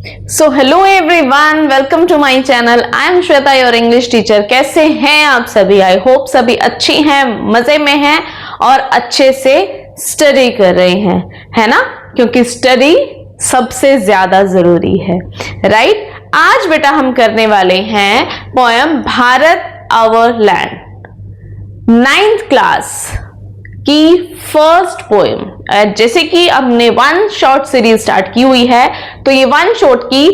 So hello everyone, welcome to my channel. I am Shweta, your English teacher. कैसे हैं आप सभी? आई होप सभी अच्छी हैं, मजे में हैं और अच्छे से स्टडी कर रहे हैं, है ना? क्योंकि स्टडी सबसे ज्यादा जरूरी है, राइट? आज बेटा हम करने वाले हैं poem Bharat our land, 9th class की फर्स्ट पोएम। जैसे कि हमने वन शॉर्ट सीरीज स्टार्ट की हुई है, तो ये वन शॉर्ट की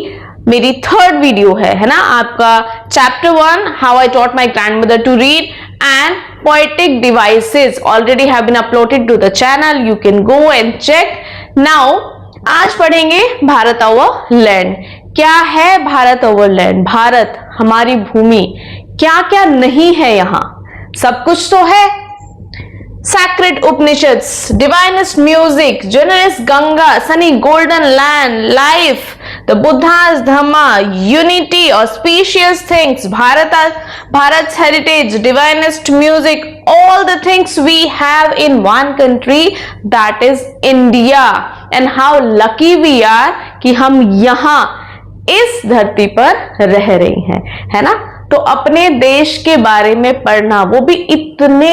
मेरी 3rd वीडियो है ना? आपका chapter 1 how I taught my grandmother to read and poetic devices already have been uploaded to the channel, you can go and check now. आज पढ़ेंगे भारत आवर लैंड। क्या है भारत आवर लैंड? भारत हमारी भूमि, क्या क्या नहीं है यहाँ? सब कुछ तो है। Sacred Upanishads, divinest music, generous Ganga, sunny golden land, life, the Buddha's Dhamma, unity, auspicious things, Bharat's heritage, divinest music, all the things we have in one country, that is India. And how lucky we are कि हम यहाँ इस धरती पर रह रही हैं, है ना? तो अपने देश के बारे में पढ़ना, वो भी इतने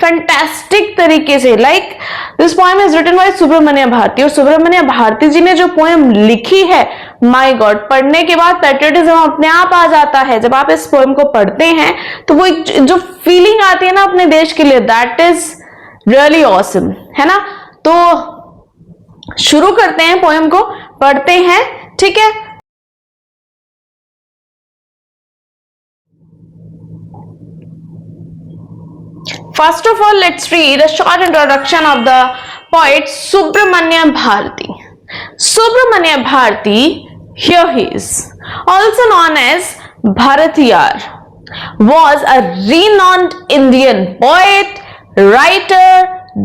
फैंटास्टिक तरीके से। Like this poem is written by Subramania Bharati, और सुब्रमण्य भारती जी ने जो पोएम लिखी है, माय गॉड, पढ़ने के बाद पैट्रियटिज्म अपने आप आ जाता है। जब आप इस पोएम को पढ़ते हैं तो वो जो फीलिंग आती है ना अपने देश के लिए, दैट इज रियली ऑसम, है ना? तो शुरू करते हैं, पोएम को पढ़ते हैं, ठीक है? First of all, let's read a short introduction of the poet Subramanya Bharati. Subramanya Bharati, here he is, also known as Bharatiyar, was a renowned Indian poet, writer,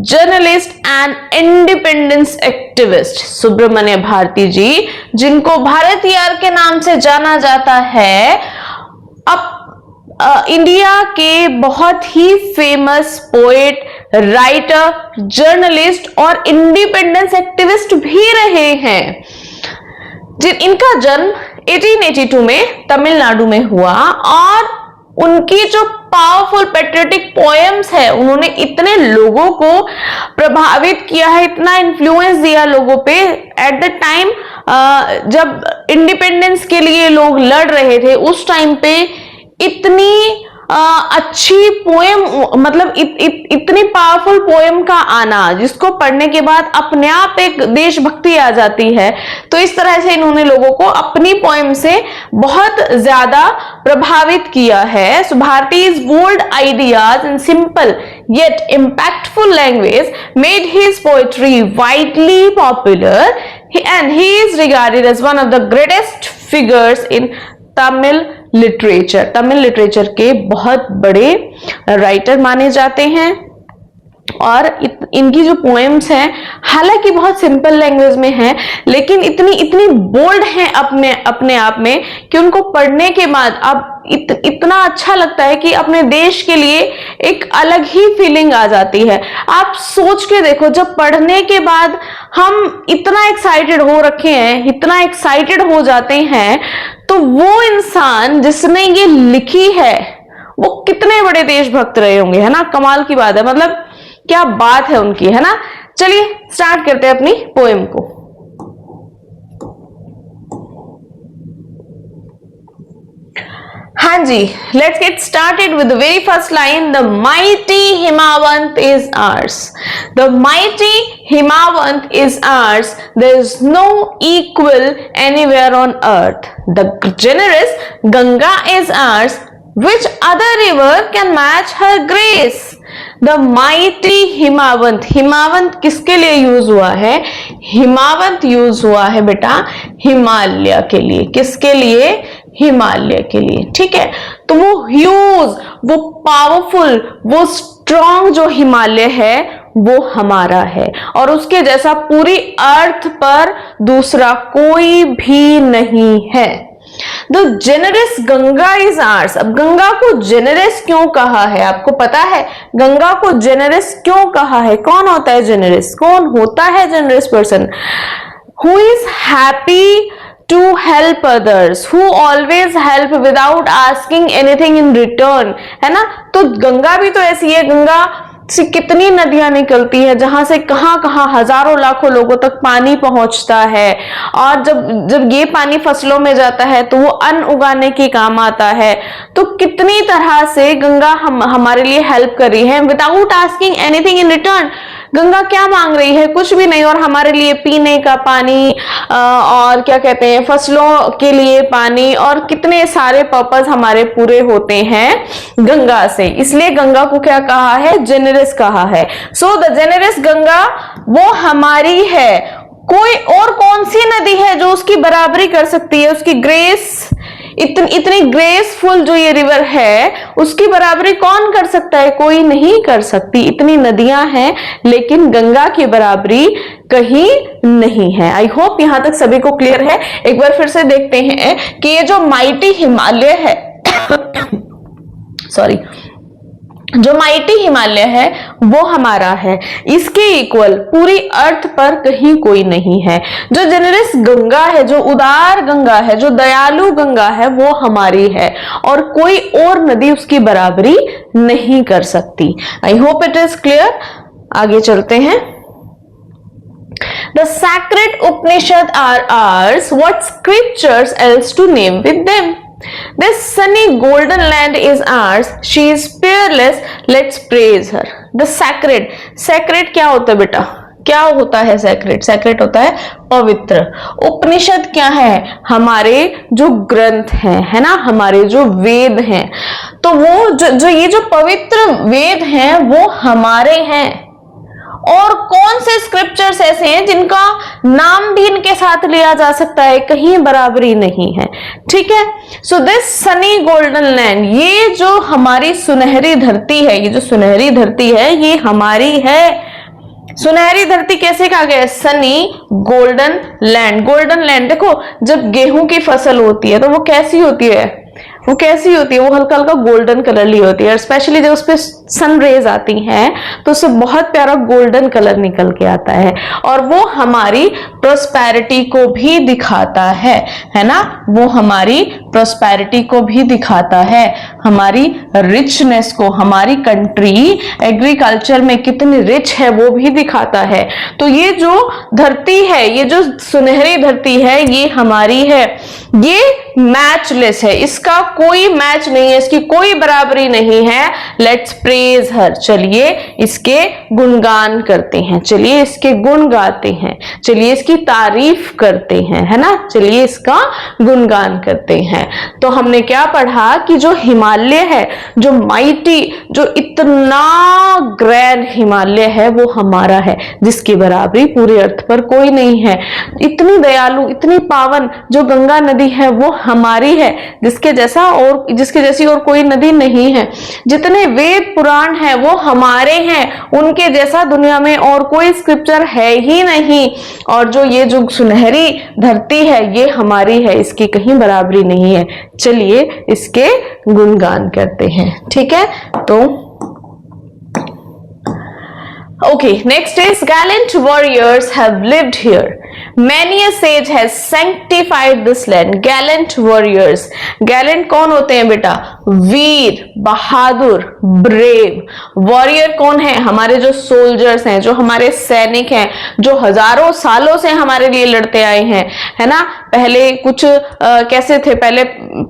journalist and independence activist. Subramanya Bharti जी, जिनको भारतीयार के नाम से जाना जाता है, अब India के बहुत ही फेमस पोएट, राइटर, जर्नलिस्ट और इंडिपेंडेंस एक्टिविस्ट भी रहे हैं। इनका जन्म 1882 में तमिलनाडु में हुआ, और उनकी जो पावरफुल पेट्रियोटिक पोएम्स है, उन्होंने इतने लोगों को प्रभावित किया है, इतना इन्फ्लुएंस दिया लोगों पे। एट द टाइम जब इंडिपेंडेंस के लिए लोग लड़ रहे थे, उस टाइम पे इतनी अच्छी पोएम, मतलब इतनी पावरफुल पोएम का आना, जिसको पढ़ने के बाद अपने आप एक देशभक्ति आ जाती है। तो इस तरह से इन्होंने लोगों को अपनी पोएम से बहुत ज्यादा प्रभावित किया है। सो भारती's bold ideas in simple yet impactful language made his poetry widely popular, and he is regarded as one of the greatest figures in Tamil literature. Tamil literature के बहुत बड़े राइटर माने जाते हैं, और इनकी जो पोएम्स हैं, हालांकि बहुत सिंपल लैंग्वेज में हैं, लेकिन इतनी बोल्ड हैं अपने आप में कि उनको पढ़ने के बाद अब इतना अच्छा लगता है कि अपने देश के लिए एक अलग ही फीलिंग आ जाती है। आप सोच के देखो, जब पढ़ने के बाद हम इतना एक्साइटेड हो रखे हैं, इतना एक्साइटेड हो जाते हैं, तो वो इंसान जिसने ये लिखी है वो कितने बड़े देशभक्त रहे होंगे, है ना? कमाल की बात है, मतलब क्या बात है उनकी, है ना? चलिए स्टार्ट करते हैं अपनी पोएम को। हाँ जी, let's get started with the very first line. The mighty Himavant is ours. The mighty Himavant is ours. There is no equal anywhere on earth. The generous Ganga is ours. Which other river can match her grace? The mighty Himavant. हिमावंत किसके लिए use हुआ है? हिमावंत use हुआ है बेटा हिमालय के लिए। किसके लिए? हिमालय के लिए, ठीक है? तो वो ह्यूज, वो पावरफुल, वो स्ट्रॉन्ग जो हिमालय है, वो हमारा है, और उसके जैसा पूरी अर्थ पर दूसरा कोई भी नहीं है। The generous Ganga is hours. अब गंगा को जेनरस क्यों कहा है? आपको पता है गंगा को जेनरस क्यों कहा है? कौन होता है जेनरस? कौन होता है generous person? who is happy to help others, who always help without asking anything in return, है ना। तो गंगा भी तो ऐसी है, गंगा से कितनी नदियां निकलती है जहां से कहां कहां हजारों लाखों लोगों तक पानी पहुंचता है, और जब जब ये पानी फसलों में जाता है तो वो अन्न उगाने के काम आता है। तो कितनी तरह से गंगा हमारे लिए हेल्प कर रही है without asking anything in return. Ganga क्या मांग रही है, कुछ भी नहीं, और हमारे लिए पीने का पानी और क्या कहते हैं फसलों के लिए पानी और कितने सारे पर्पस हमारे पूरे होते हैं गंगा से। इसलिए गंगा को क्या कहा है, जेनरस कहा है। सो द जेनरस गंगा वो हमारी है। कोई और कौन सी नदी है जो उसकी बराबरी कर सकती है, उसकी ग्रेस इतनी ग्रेसफुल जो ये रिवर है उसकी बराबरी कौन कर सकता है, कोई नहीं कर सकती। इतनी नदियां हैं लेकिन गंगा की बराबरी कहीं नहीं है। आई होप यहां तक सभी को क्लियर है। एक बार फिर से देखते हैं कि ये जो माइटी हिमालय है सॉरी जो माइटी हिमालय है वो हमारा है, इसके इक्वल पूरी अर्थ पर कहीं कोई नहीं है। जो जेनरस गंगा है, जो उदार गंगा है, जो दयालु गंगा है वो हमारी है और कोई और नदी उसकी बराबरी नहीं कर सकती। I hope it is clear. आगे चलते हैं। The sacred Upanishad are ours. What scriptures else to name with them? This sunny golden land is ours. She is peerless. Let's praise her. The sacred. Sacred क्या होता है बेटा? क्या होता है sacred? Sacred होता है पवित्र। उपनिषद क्या है? हमारे जो ग्रंथ हैं, है ना, हमारे जो वेद हैं। तो वो जो ये जो पवित्र वेद हैं वो हमारे हैं। और कौन से स्क्रिप्चर्स ऐसे हैं जिनका नाम भी इनके साथ लिया जा सकता है, कहीं बराबरी नहीं है। ठीक है। So this Sunny golden land, ये जो हमारी सुनहरी धरती है, ये जो सुनहरी धरती है ये हमारी है। सुनहरी धरती कैसे कहा गया? Sunny golden land. Golden land देखो, जब गेहूं की फसल होती है तो वो कैसी होती है, वो कैसी होती है, वो हल्का हल्का गोल्डन कलर ली होती है, और स्पेशली जब उस पर सन रेज आती हैं तो उससे बहुत प्यारा गोल्डन कलर निकल के आता है, और वो हमारी प्रोस्पेरिटी को भी दिखाता है ना, वो हमारी प्रोस्पेरिटी को भी दिखाता है, हमारी रिचनेस को, हमारी कंट्री एग्रीकल्चर में कितनी रिच है वो भी दिखाता है। तो ये जो धरती है, ये जो सुनहरी धरती है ये हमारी है, ये मैचलेस है, इसका कोई मैच नहीं है, इसकी कोई बराबरी नहीं है। लेट्स प्रेज हर, चलिए इसके गुणगान करते हैं, चलिए इसके गुण गाते हैं, चलिए इसकी तारीफ करते हैं, है ना, चलिए इसका गुणगान करते हैं। तो हमने क्या पढ़ा कि जो हिमालय है, जो माइटी, जो इतना ग्रैंड हिमालय है वो हमारा है, जिसकी बराबरी पूरे अर्थ पर कोई नहीं है। इतनी दयालु, इतनी पावन जो गंगा नदी है वो हमारी है, जिसके जैसी और कोई नदी नहीं है। जितने वेद पुराण हैं वो हमारे हैं, उनके जैसा दुनिया में और कोई स्क्रिप्चर है ही नहीं। और जो ये जो सुनहरी धरती है ये हमारी है, इसकी कहीं बराबरी नहीं है। चलिए इसके गुणगान करते हैं। ठीक है। तो okay, next is gallant warriors have lived here. Many a sage has sanctified this land. Gallant warriors. Gallant कौन होते हैं बेटा? वीर, बहादुर, ब्रेव। वॉरियर कौन है? हमारे जो सोल्जर्स हैं, जो हमारे सैनिक हैं, जो हजारों सालों से हमारे लिए लड़ते आए हैं, है ना। पहले कुछ कैसे थे, पहले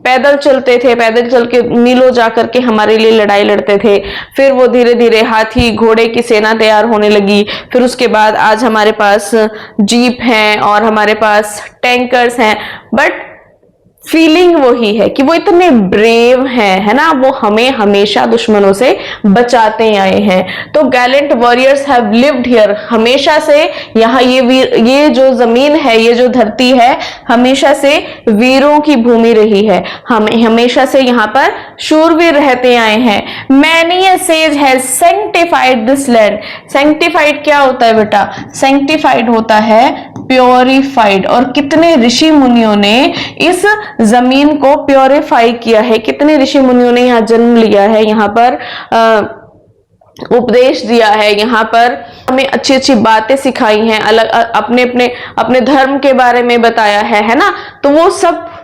पैदल चलते थे, पैदल चल के मीलों जाकर के हमारे लिए लड़ाई लड़ते थे, फिर वो धीरे धीरे हाथी घोड़े की सेना तैयार होने लगी, फिर उसके बाद आज हमारे पास जीप हैं और हमारे पास टैंकर्स हैं। बट फीलिंग वही है कि वो इतने ब्रेव हैं, है ना, वो हमें हमेशा दुश्मनों से बचाते आए हैं। तो Gallant warriors have lived here, हमेशा से यहाँ ये जो जमीन है, ये जो धरती है, हमेशा से वीरों की भूमि रही है, हमेशा से यहाँ पर शूरवीर रहते आए हैं। Many a says has sanctified this land. Sanctified क्या होता है बेटा? सैंक्टिफाइड होता है प्योरिफाइड। और कितने ऋषि मुनियों ने इस जमीन को प्योरीफाई किया है, कितने ऋषि मुनियों ने यहाँ जन्म लिया है, यहाँ पर उपदेश दिया है, यहाँ पर हमें अच्छी अच्छी बातें सिखाई हैं, अलग अपने धर्म के बारे में बताया है ना। तो वो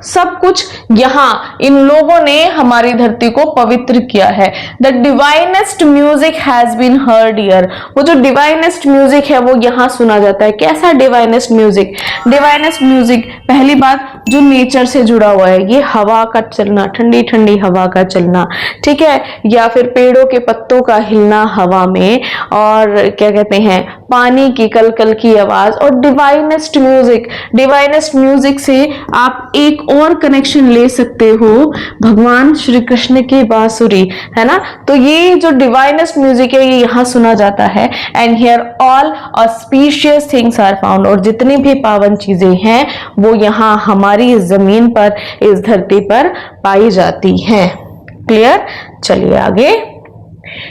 सब कुछ यहाँ इन लोगों ने हमारी धरती को पवित्र किया है। The divinest music has been heard here. वो जो डिवाइनेस्ट म्यूजिक है वो यहाँ सुना जाता है। कैसा डिवाइनेस्ट म्यूजिक? डिवाइनेस्ट म्यूजिक पहली बात जो नेचर से जुड़ा हुआ है, ये हवा का चलना, ठंडी ठंडी हवा का चलना, ठीक है, या फिर पेड़ों के पत्तों का हिलना हवा में, और क्या कहते हैं, पानी की कलकल की आवाज। और डिवाइनेस्ट म्यूजिक से आप एक और कनेक्शन ले सकते हो, भगवान श्री कृष्ण की बांसुरी, है ना। तो ये जो डिवाइनेस्ट म्यूजिक है ये यहाँ सुना जाता है। And here all auspicious things are found. और जितनी भी पावन चीजें हैं वो यहाँ हमारी इस जमीन पर, इस धरती पर पाई जाती हैं। क्लियर? चलिए आगे।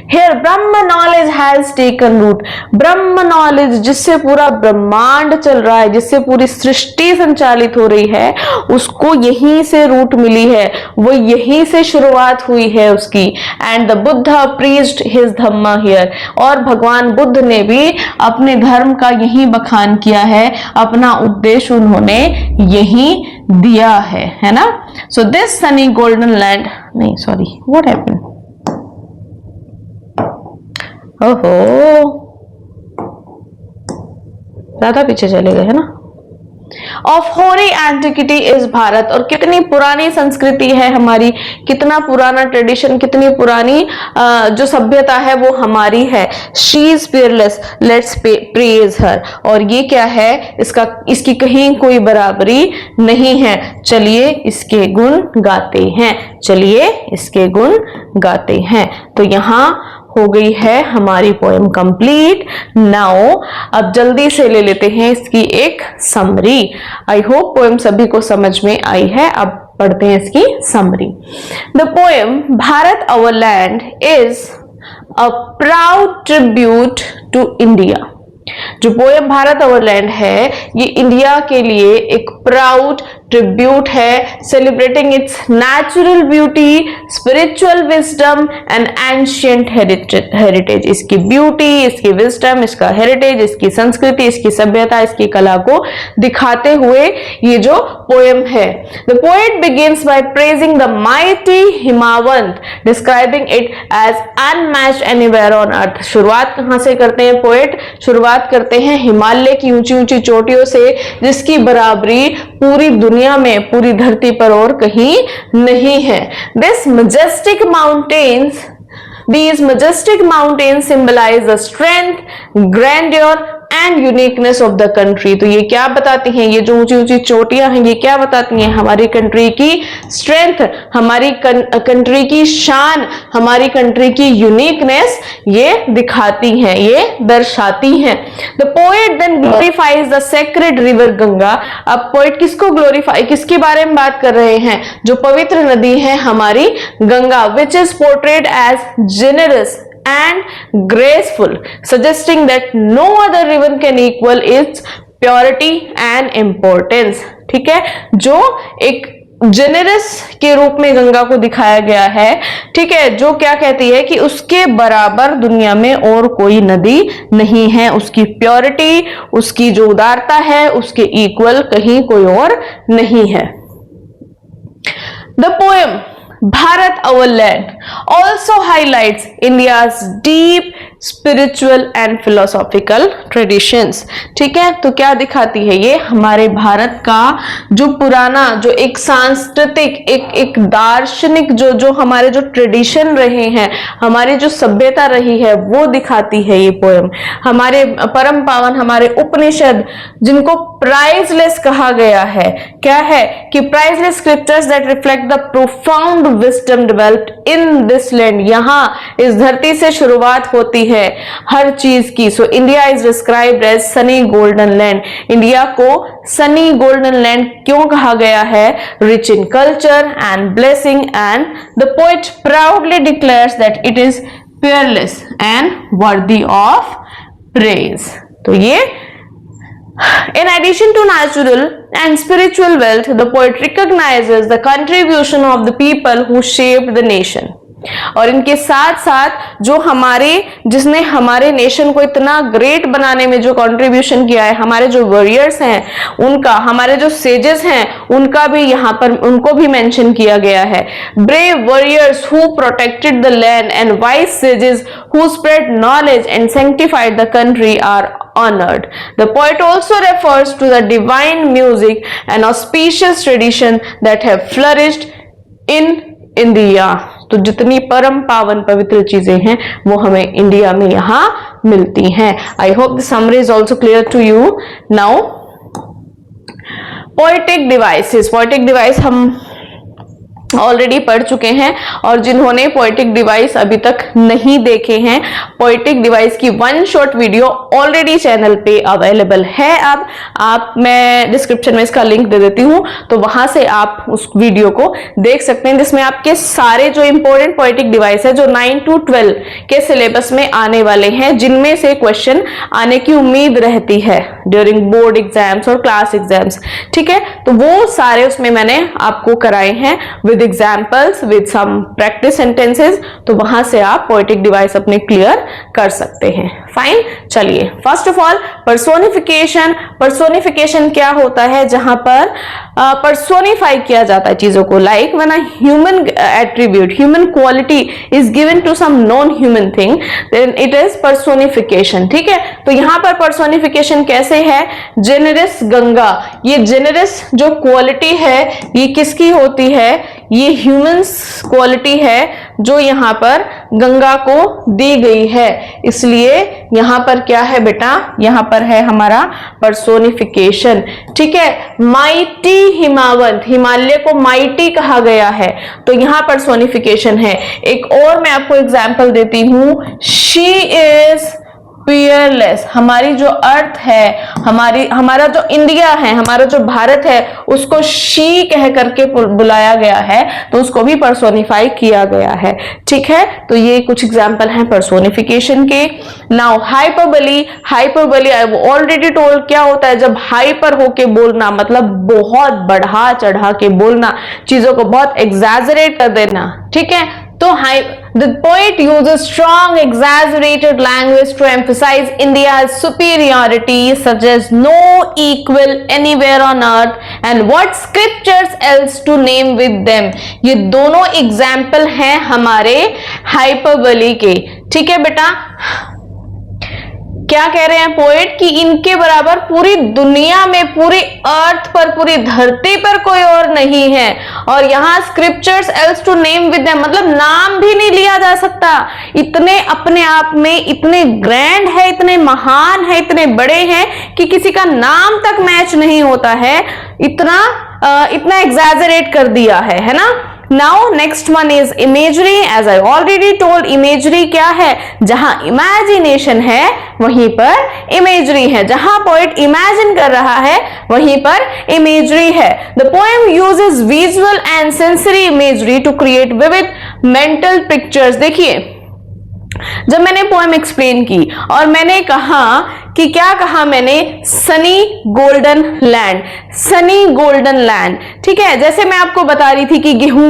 Here Brahma knowledge has taken root. Brahma knowledge जिससे पूरा ब्रह्मांड चल रहा है, जिससे पूरी सृष्टि संचालित हो रही है, उसको यहीं से रूट मिली है, वो यहीं से शुरुआत हुई है उसकी। And the Buddha preached his Dhamma here. और भगवान बुद्ध ने भी अपने धर्म का यहीं बखान किया है, अपना उपदेश उन्होंने यहीं दिया है ना। So this Sunny golden land, नहीं सॉरी, व्हाट हैपेंड? ओहो, ज्यादा पीछे चले गए है ना। ऑफ होरी एंटिकिटी इज भारत। और कितनी पुरानी संस्कृति है हमारी, कितना पुराना ट्रेडिशन, कितनी पुरानी जो सभ्यता है वो हमारी है। She is fearless, let's praise her. और ये क्या है, इसकी कहीं कोई बराबरी नहीं है। चलिए इसके गुण गाते हैं, चलिए इसके गुण गाते हैं। तो यहाँ हो गई है हमारी पोएम कंप्लीट। नाउ अब जल्दी से ले लेते हैं इसकी एक समरी। आई होप पोएम सभी को समझ में आई है। अब पढ़ते हैं इसकी summary. The poem Bharat our land is a proud tribute to India. जो पोएम भारत आवर लैंड है ये इंडिया के लिए एक प्राउड ट्रिब्यूट है, celebrating its natural beauty, spiritual wisdom and ancient heritage. इसकी ब्यूटी, इसकी विजडम, इसका हेरिटेज, इसकी संस्कृति, इसकी सभ्यता, इसकी कला को दिखाते हुए ये जो पोएम है। The poet begins by praising the mighty Himavant, describing it as unmatched anywhere on earth. शुरुआत कहां से करते हैं पोएट? शुरुआत करते हैं हिमालय की ऊंची ऊंची चोटियों से, जिसकी बराबरी पूरी दुनिया में, पूरी धरती पर और कहीं नहीं है। These majestic mountains symbolize the strength, grandeur and uniqueness of the country. तो ये क्या बताती हैं, ये जो ऊंची ऊंची चोटियां हैं ये क्या बताती हैं? हमारी कंट्री की स्ट्रेंथ, हमारी कंट्री की शान, हमारी कंट्री की यूनिकनेस ये दिखाती हैं, ये दर्शाती हैं। The poet then glorifies the sacred river Ganga. अब पोएट किसको ग्लोरीफाई, किसके बारे में बात कर रहे हैं? जो पवित्र नदी है हमारी Ganga, which is portrayed as generous and graceful, suggesting that no other river can equal its purity and importance। ठीक है, जो एक जेनरस के रूप में गंगा को दिखाया गया है, ठीक है, जो क्या कहती है कि उसके बराबर दुनिया में और कोई नदी नहीं है, उसकी प्योरिटी, उसकी जो उदारता है, उसके इक्वल कहीं कोई और नहीं है। The poem Bharat our land also highlights India's deep spiritual and philosophical traditions। ठीक है, तो क्या दिखाती है ये? हमारे भारत का जो पुराना, जो एक सांस्कृतिक, एक दार्शनिक जो हमारे जो ट्रेडिशन रहे हैं, हमारी जो सभ्यता रही है वो दिखाती है ये पोएम। हमारे परम पावन, हमारे उपनिषद जिनको प्राइजलेस कहा गया है, क्या है कि priceless scriptures that reflect the profound wisdom developed in this land. यहाँ इस धरती से शुरुआत होती है हर चीज की। So India is described as sunny golden land. India को सनी गोल्डन लैंड क्यों कहा गया है? Rich in culture and blessing, and the poet proudly declares that it is fearless and worthy of praise। तो ये in addition to natural and spiritual wealth, the poet recognizes the contribution of the people who shaped the nation। और इनके साथ साथ जो जिसने हमारे nation को इतना ग्रेट बनाने में जो कंट्रीब्यूशन किया है, हमारे जो वॉरियर्स हैं उनका, हमारे जो सेजेस हैं उनका भी यहाँ पर उनको भी मेंशन किया गया है। Brave warriors who protected the land and wise sages who spread knowledge and sanctified the country are honored. The poet also refers to the divine music and auspicious tradition that have flourished in India. तो जितनी परम पावन पवित्र चीजें हैं वो हमें India में यहाँ मिलती हैं। I hope the summary is also clear to you. Now, poetic devices. Poetic device हम ऑलरेडी पढ़ चुके हैं, और जिन्होंने पोएटिक डिवाइस अभी तक नहीं देखे हैं, पोएटिक डिवाइस की one shot video already channel पे अवेलेबल है। अब मैं डिस्क्रिप्शन में इसका लिंक दे देती हूं, तो वहां से आप उस वीडियो को देख सकते हैं, जिसमें आपके सारे जो इंपॉर्टेंट पोएटिक डिवाइस है जो 9 to 12 के सिलेबस में आने वाले हैं, जिनमें से क्वेश्चन आने की उम्मीद रहती है ड्यूरिंग बोर्ड एग्जाम्स और क्लास एग्जाम्स। ठीक है, तो वो सारे उसमें मैंने आपको कराए हैं with examples, with some practice sentences, तो वहां से आप पोएटिक डिवाइस अपने क्लियर कर सकते हैं। फाइन, चलिए first of all personification. Personification क्या होता है? जहां पर पर्सोनिफाई किया जाता है चीजों को, like when a human attribute, human quality is given to some non human thing, then it is personification. ठीक है, तो यहां पर पर्सोनिफिकेशन कैसे है? जेनेरस गंगा, ये जेनेरस जो क्वालिटी है ये किसकी होती है? ये ह्यूमंस क्वालिटी है जो यहाँ पर गंगा को दी गई है, इसलिए यहाँ पर क्या है बेटा? यहाँ पर है हमारा पर्सोनिफिकेशन। ठीक है, माइटी हिमावंत, हिमालय को माइटी कहा गया है, तो यहाँ पर्सोनिफिकेशन है। एक और मैं आपको एग्जांपल देती हूं, शी इज फियरलेस। हमारी जो अर्थ है, हमारा जो इंडिया है, हमारा जो भारत है, उसको शी कह करके बुलाया गया है, तो उसको भी पर्सोनिफाई किया गया है। ठीक है, तो ये कुछ एग्जांपल हैं पर्सोनिफिकेशन के। Now hyperbole. Hyperbole I already told क्या होता है? जब हाइपर होके बोलना, मतलब बहुत बढ़ा चढ़ा के बोलना, चीजों को बहुत एग्जैजरेट कर देना। ठीक है, तो the poet uses strong exaggerated language to emphasize India's superiority, such as no equal anywhere on earth and what scriptures else to name with them. ये दोनों एग्जाम्पल हैं हमारे हाइपरबली के। ठीक है बेटा, क्या कह रहे हैं पोएट कि इनके बराबर पूरी दुनिया में, पूरी अर्थ पर, पूरी धरती पर कोई और नहीं है, और यहाँ scriptures else to name with them, मतलब नाम भी नहीं लिया जा सकता। इतने अपने आप में इतने ग्रैंड है, इतने महान है, इतने बड़े हैं कि किसी का नाम तक मैच नहीं होता है, इतना एग्जैजरेट कर दिया है ना। Now next one is imagery. As I already told, imagery क्या है? जहां imagination है वहीं पर imagery है, जहां poet imagine कर रहा है वहीं पर imagery है। The poem uses visual and sensory imagery to create vivid mental pictures. देखिए, जब मैंने पोएम एक्सप्लेन की और मैंने कहा कि क्या कहा मैंने? Sunny golden land, Sunny golden land. ठीक है, जैसे मैं आपको बता रही थी कि गेहूं,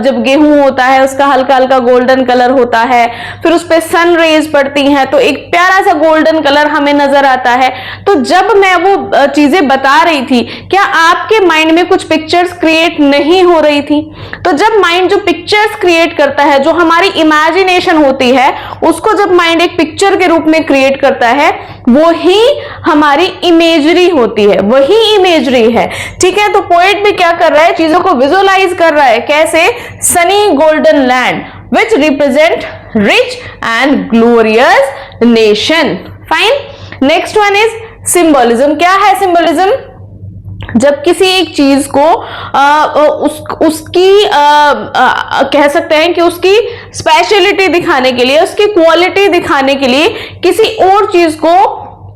जब गेहूं होता है उसका हल्का हल्का गोल्डन कलर होता है, फिर उस पर सन रेज पड़ती हैं तो एक प्यारा सा गोल्डन कलर हमें नजर आता है। तो जब मैं वो चीजें बता रही थी, क्या आपके माइंड में कुछ पिक्चर्स क्रिएट नहीं हो रही थी? तो जब माइंड जो पिक्चर्स क्रिएट करता है, जो हमारी इमेजिनेशन होती है, उसको जब माइंड एक पिक्चर के रूप में क्रिएट करता है, वो ही हमारी इमेजरी होती है, वही इमेजरी है। ठीक है, तो पोएट भी क्या कर रहा है? चीजों को विजुअलाइज कर रहा है। कैसे? Sunny golden land which represent rich and glorious nation. Fine, next one is symbolism. क्या है सिंबलिज्म? जब किसी एक चीज को उसकी कह सकते हैं कि उसकी स्पेशलिटी दिखाने के लिए, उसकी क्वालिटी दिखाने के लिए किसी और चीज को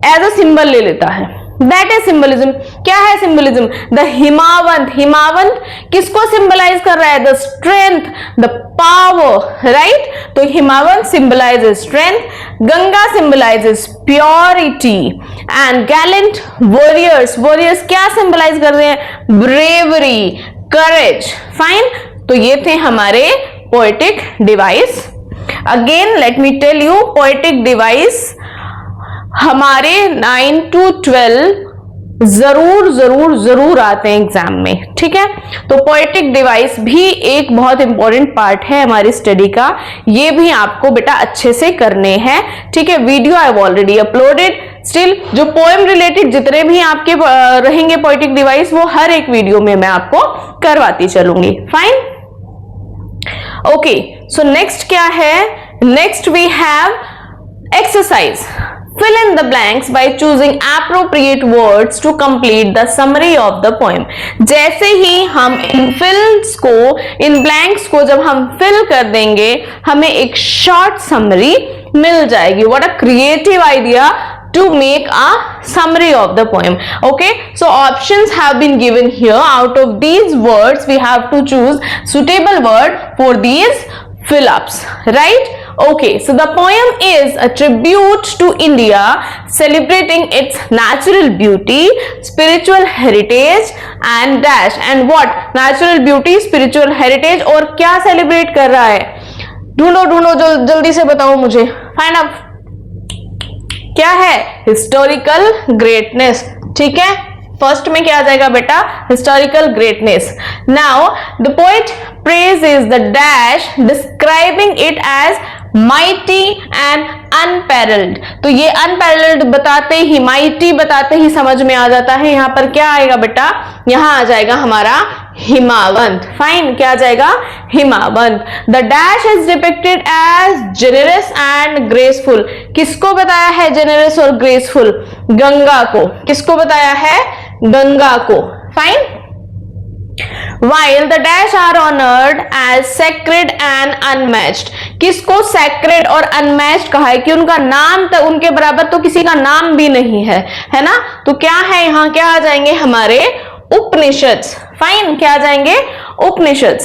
एज अ सिंबल ले लेता है, दैट इज सिंबलिज्म। क्या है सिंबलिज्म? द हिमावंत। हिमावंत किसको सिंबलाइज कर रहा है? The strength, the power, right? तो Himavant symbolizes strength, Ganga symbolizes purity, and gallant warriors. Warriors क्या सिंबलाइज कर रहे हैं? ब्रेवरी, करेज। फाइन, तो ये थे हमारे poetic device. Again let me tell you, poetic device हमारे 9 to 12 जरूर जरूर जरूर आते हैं एग्जाम में, ठीक है। तो पोएटिक डिवाइस भी एक बहुत इंपॉर्टेंट पार्ट है हमारी स्टडी का, ये भी आपको बेटा अच्छे से करने हैं, ठीक है। Video I have already uploaded. Still जो पोएम रिलेटेड जितने भी आपके रहेंगे पोएटिक डिवाइस, वो हर एक वीडियो में मैं आपको करवाती चलूंगी। Fine, okay. सो नेक्स्ट क्या है, next we have exercise. Fill in the blanks by choosing appropriate words to complete the summary of the poem। जैसे ही हम इन fills को, इन blanks को जब हम fill कर देंगे, हमें एक short summary मिल जाएगी। What a creative idea to make a summary of the poem। Okay, so options have been given here। Out of these words we have to choose suitable word for these fill-ups, right? Okay, so the poem is a tribute to India, celebrating its natural beauty, spiritual heritage and dash। and what? Natural beauty, spiritual heritage, और क्या celebrate कर रहा है? ढूंढो ढूंढो, जल्दी से बताओ मुझे। Find out क्या है? Historical greatness, ठीक है। फर्स्ट में क्या आ जाएगा बेटा? Historical greatness. Now the poet praises the dash, describing it as mighty and unparalleled। तो ये unparalleled बताते ही, mighty बताते ही समझ में आ जाता है। यहाँ पर क्या आएगा बेटा? यहाँ आ जाएगा हमारा हिमावंत। फाइन, क्या आ जाएगा? हिमावंत। The dash is depicted as generous and graceful। किसको बताया है generous और graceful? गंगा को। किसको बताया है? गंगा को। Fine. While the dash are honored as sacred and unmatched। किसको sacred और unmatched कहा है? कि उनका नाम तो, उनके बराबर तो किसी का नाम भी नहीं है, है ना। तो क्या है यहाँ? क्या आ जाएंगे हमारे? उपनिषद। फाइन, क्या आ जाएंगे? उपनिषद।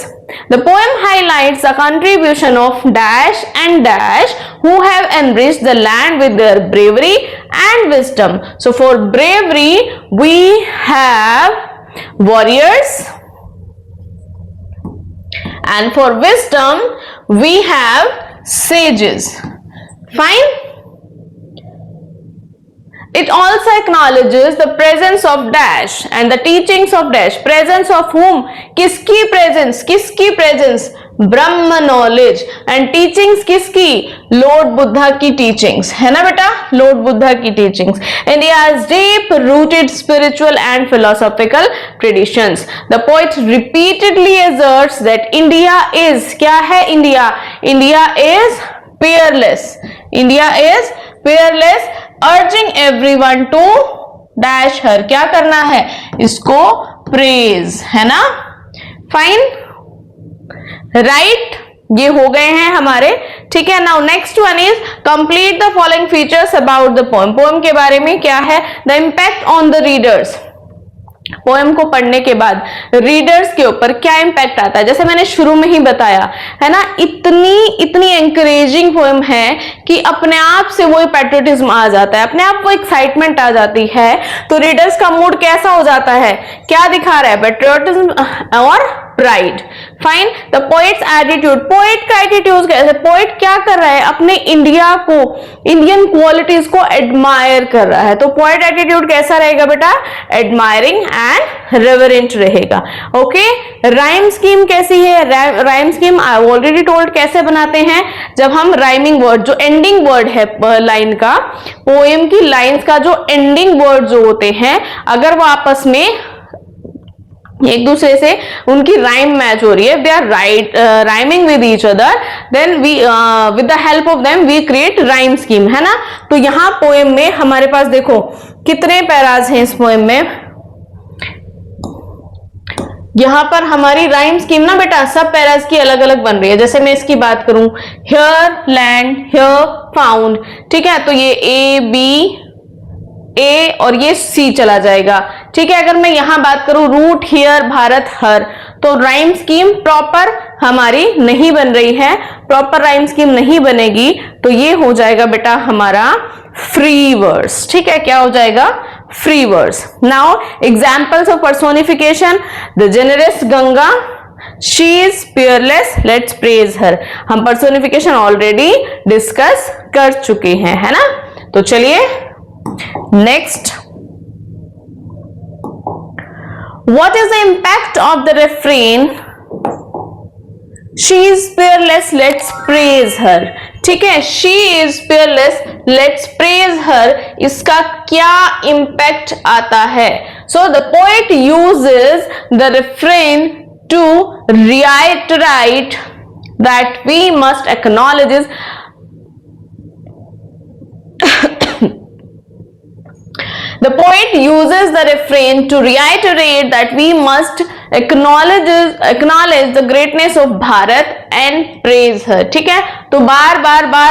The poem highlights the contribution of dash and dash who have enriched the land with their bravery and wisdom। So for bravery we have warriors, and for wisdom we have sages। Fine। It also acknowledges the presence of dash and the teachings of dash। Presence of whom? किसकी presence? किसकी presence? Brahma knowledge. And teachings किसकी? Lord Buddha की teachings, है ना बेटा? Lord Buddha की teachings. India's deep rooted spiritual and philosophical traditions. The poet repeatedly asserts that India is, क्या है India? India is fearless। India is fearless, urging everyone to dash her। क्या करना है? इसको praise, है ना। फाइन, राइट, ये हो गए हैं हमारे, ठीक है। Now next one is complete the following features about the poem. Poem के बारे में क्या है? The impact on the readers. Poem को पढ़ने के बाद रीडर्स के ऊपर क्या इंपैक्ट आता है? जैसे मैंने शुरू में ही बताया है ना, इतनी एंकरेजिंग पोएम है कि अपने आप से वो पैट्रियोटिज्म आ जाता है, अपने आप वो एक्साइटमेंट आ जाती है। तो रीडर्स का मूड कैसा हो जाता है? क्या दिखा रहा है? पैट्रियोटिज्म और pride. Fine. The poets attitude. Poet का एटीट्यूड कैसे? पोएट क्या कर रहा है? अपने इंडिया को, इंडियन क्वालिटीज को एडमायर कर रहा है। तो पोएट एटीट्यूड कैसा रहेगा बेटा? एडमायरिंग एंड रेवरेंट रहेगा। ओके। राइम स्कीम कैसी है? Rhyme scheme I already told कैसे बनाते हैं। जब हम राइमिंग वर्ड, जो एंडिंग वर्ड है लाइन का, पोएम की लाइंस का जो एंडिंग वर्ड जो होते हैं, अगर वो आपस में एक दूसरे से उनकी राइम मैच हो रही है, they are rhyming with each other, then we with the help of them we create rhyme scheme, है ना। तो यहाँ पोएम में हमारे पास देखो कितने पैराज हैं इस पोएम में। यहां पर हमारी राइम स्कीम ना बेटा सब पैराज की अलग अलग बन रही है। जैसे मैं इसकी बात करूं, हियर लैंड, हियर फाउंड, ठीक है। तो ये ए बी, ए और ये सी चला जाएगा, ठीक है। अगर मैं यहां बात करूं रूट, हियर, भारत, हर, तो राइम स्कीम प्रॉपर हमारी नहीं बन रही है, प्रॉपर राइम स्कीम नहीं बनेगी। तो ये हो जाएगा बेटा हमारा फ्री वर्स, ठीक है। क्या हो जाएगा? Free verse. Now examples of personification, the generous Ganga, she is fearless, let's praise her. हम पर्सोनिफिकेशन ऑलरेडी डिस्कस कर चुके हैं, है ना? तो चलिए next, what is the impact of the refrain she is fearless, let's praise her? ठीक है, she is fearless, let's praise her, इसका क्या इम्पैक्ट आता है? So the poet uses the refrain to reiterate that we must acknowledge The poet uses the refrain to reiterate that we must acknowledge the greatness of Bharat and praise her. ठीक है, तो बार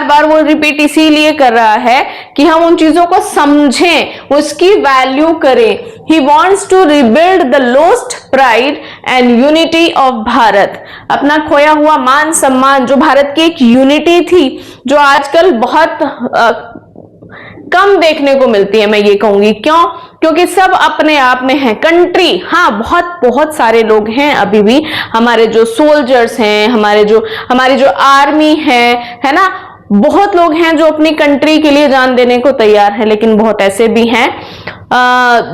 बार वो repeat इसीलिए कर रहा है कि हम उन चीजों को समझें, उसकी वैल्यू करें. He wants to rebuild the lost pride and unity of Bharat. अपना खोया हुआ मान सम्मान, जो भारत की एक यूनिटी थी, जो आजकल बहुत कम देखने को मिलती है, मैं ये कहूंगी. क्यों? क्योंकि सब अपने आप में है. कंट्री, हाँ, बहुत सारे लोग हैं अभी भी, हमारे जो सोल्जर्स हैं, हमारी जो आर्मी है ना, बहुत लोग हैं जो अपनी कंट्री के लिए जान देने को तैयार हैं. लेकिन बहुत ऐसे भी हैं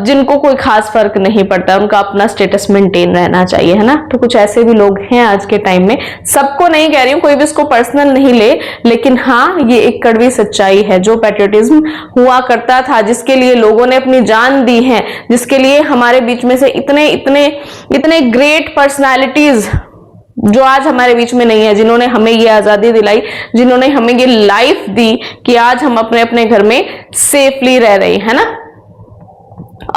जिनको कोई खास फर्क नहीं पड़ता, उनका अपना स्टेटस मेंटेन रहना चाहिए, है ना. तो कुछ ऐसे भी लोग हैं आज के टाइम में. सबको नहीं कह रही हूं, कोई भी इसको पर्सनल नहीं ले, लेकिन हाँ, ये एक कड़वी सच्चाई है. जो पैट्रियटिज्म हुआ करता था, जिसके लिए लोगों ने अपनी जान दी है, जिसके लिए हमारे बीच में से इतने ग्रेट पर्सनालिटीज जो आज हमारे बीच में नहीं है, जिन्होंने हमें ये आजादी दिलाई, जिन्होंने हमें ये लाइफ दी कि आज हम अपने अपने घर में सेफली रह रहे हैं, ना.